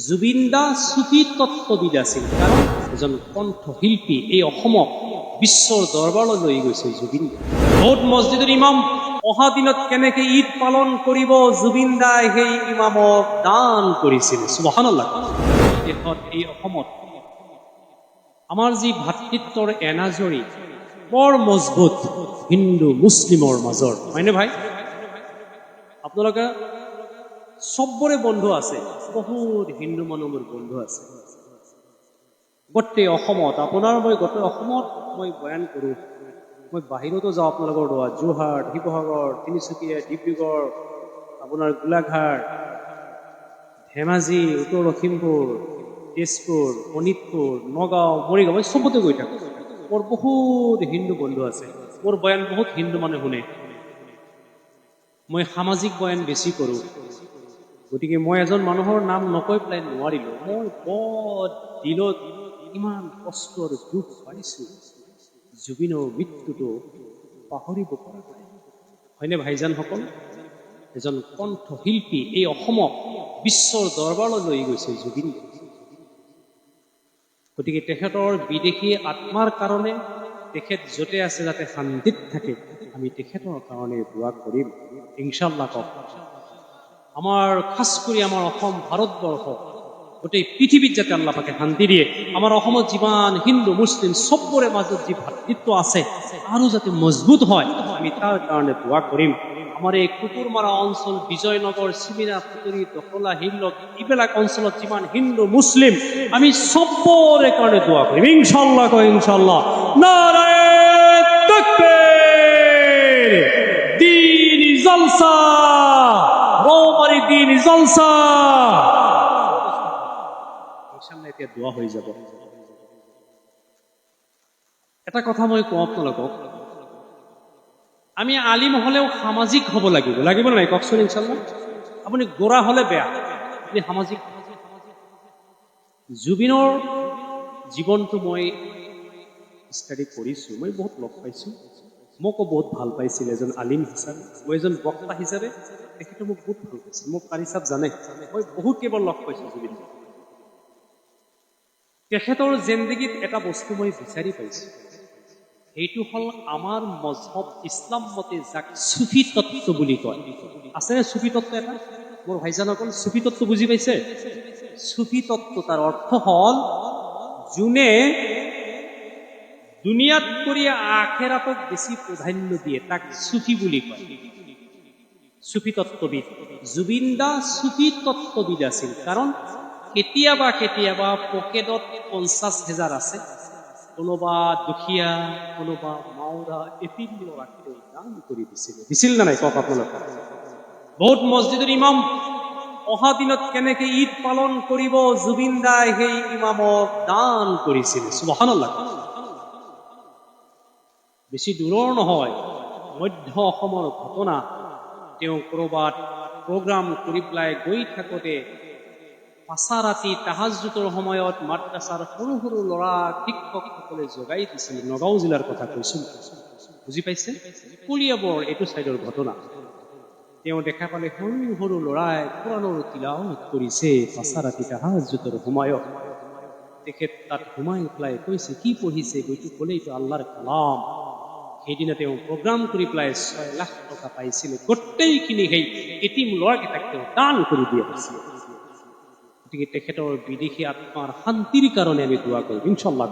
জুবিন দা সুফি তত্ত্ববিদ আছিল, কাৰণ এজন কণ্ঠশিল্পী এই অসমক বিশ্বৰ দৰবাৰলৈ লৈ গৈছে জুবিন দা। বহুত মছজিদৰ ইমাম অহা দিনত কেনেকে ঈদ পালন কৰিব জুবিন দাই সেই ইমামক দান কৰিছিল। সুবহানাল্লাহ। দেশত এই অসমত আমাৰ যি ভাতৃত্বৰ এনাজৰী বৰ মজবুত হিন্দু মুছলিমৰ মাজৰ, হয়নে ভাই? আপোনালোকে চবৰে বন্ধু আছে, বহুত হিন্দু মানুহৰ বন্ধু আছে গোটেই অসমত। আপোনাৰ মই গোটেই অসমত মই বয়ান কৰোঁ, মই বাহিৰতো যাওঁ আপোনালোকৰ দোৱা, যোৰহাট, শিৱসাগৰ, তিনিচুকীয়া, ডিব্ৰুগড়, আপোনাৰ গোলাঘাট, ধেমাজি, উত্তৰ লখিমপুৰ, তেজপুৰ, শোণিতপুৰ, নগাঁও, মৰিগাঁও, মই চবতে গৈ থাকোঁ। মোৰ বহুত হিন্দু বন্ধু আছে, মোৰ বয়ান বহুত হিন্দু মানুহে শুনে। মই সামাজিক বয়ান বেছি কৰোঁ, গতিকে মই এজন মানুহৰ নাম নকৈ পেলাই নোৱাৰিলোঁ। মই বৰ দিলত ইমান কষ্ট আৰু দুখ পাইছোঁ, জুবিনৰ মৃত্যুটো পাহৰিব পৰা নাই, হয়নে ভাইজানসকল? এজন কণ্ঠশিল্পী এই অসমক বিশ্বৰ দৰবাৰলৈ লৈ গৈছে জুবিন। গতিকে তেখেতৰ বিদেশী আত্মাৰ কাৰণে তেখেত য'তে আছে যাতে শান্তিত থাকে, আমি তেখেতৰ কাৰণে দোৱা কৰিম ইনশাআল্লাহ। কওক, আমাৰ খাস কৰি আমাৰ অসম ভাৰতবৰ্ষ গোটেই পৃথিৱীত যাতে আল্লাহ পাকে শান্তি দিয়ে, আমাৰ অসমত যিমান হিন্দু মুছলিম চবৰে মাজত যি ভাতৃত্ব আছে আৰু যাতে মজবুত হয়, আমি তাৰ কাৰণে দোৱা কৰিম। আমাৰ এই কুকুৰমাৰা অঞ্চল, বিজয়নগৰ, চিমিনা, পুতৰি, দখলা, হিমলক, এইবিলাক অঞ্চলত যিমান হিন্দু মুছলিম আমি চবৰে কাৰণে দোৱা কৰিম ইনশাআল্লাহ। কয় ইনশাআল্লাহ। নারায়ে তাকবীর, দ্বীন জলসা, রৌমারি দ্বীন জলসা। ইনশাআল্লাহ এতিয়া দোয়া হৈ যাব। এটা কথা মই কওঁ আপোনালোকক, আমি আলিম হলেও সামাজিক হ'ব লাগিব, লাগিব নাই কওকচোন? ইনশাআল্লাহ। আপুনি গোৰা হলে বেয়া, আপুনি সামাজিক। জুবিনৰ জীৱনটো মই ষ্টাডি কৰিছোঁ, মই বহুত লগ পাইছোঁ, মোকো বহুত ভাল পাইছিল এজন আলিম হিচাপে, মই এজন বক্তা হিচাপে তেখেতে মোক বহুত ভাল পাইছিল। মোক কাৰি চাপ জানে, মই বহুত কেৱল লগ পাইছোঁ জুবিন। তেখেতৰ জিন্দগীত এটা বস্তু মই বিচাৰি পাইছোঁ, এইটো হ'ল আমাৰ মজহব ইছলাম মতে যাক চুফি তত্ত্ব বুলি কয়। আছে চুফি তত্ত্ব এটা? মোৰ ভাইজানসকল, চুফি তত্ত্ব বুজি পাইছে? চুফি তত্ত্ব তাৰ অৰ্থ হ'ল যোনে দুনিয়াত কৰি আখেৰাতক বেছি প্ৰাধান্য দিয়ে, তাক চুফি বুলি কয়, চুফি তত্ত্ববিদ। জুবিন দা চুফি তত্ত্ববিদ আছিল, কাৰণ কেতিয়াবা কেতিয়াবা পকেটত 50,000 আছে, কোনোবা দুখীয়া, কোনোবা মাওৰা, এতিম ল'ৰাকে দান কৰি দিছিল। দিছিল না নাই কওক আপোনালোক? বহুত মছজিদৰ ইমাম অহা দিনত কেনেকে ঈদ পালন কৰিব জুবিন দাই সেই ইমামক দান কৰিছিল। সুবহানাল্লাহ। বেছি দূৰৰ নহয়, মধ্য অসমৰ ঘটনা। তেওঁ কৰবাত প্ৰগ্ৰাম কৰি পেলাই গৈ থাকোতে পাছা ৰাতি তাহাজ্জুদৰ সময়ত মাদ্ৰাছাৰ সৰু সৰু ল'ৰা শিক্ষকসকলে জগাই দিছিল। নগাঁও জিলাৰ কথা কৈছিল, বুজি পাইছে? কলিয়াবৰ এইটো চাইডৰ ঘটনা। তেওঁ দেখা পালে সৰু সৰু ল'ৰাই কোৰাণৰ তিলাৱত কৰিছে পাছা ৰাতি তাহাজ্জুদৰ সময়ত। তেখেত তাত সোমাই পেলাই কৈছে, কি পঢ়িছে? গৈটো ক'লে এইটো আল্লাহৰ কালাম। সেইদিনা তেওঁ প্ৰগ্ৰাম কৰি পেলাই 6 লাখ টকা পাইছিল, গোটেইখিনি সেই এতিম ল'ৰাকেইটাক তেওঁ দান কৰি দিয়া হৈছিল। গতিকে তেখেতৰ বিদেশী আত্মাৰ শান্তিৰ কাৰণে আমি দোৱা কৰিম ইনশাআল্লাহ।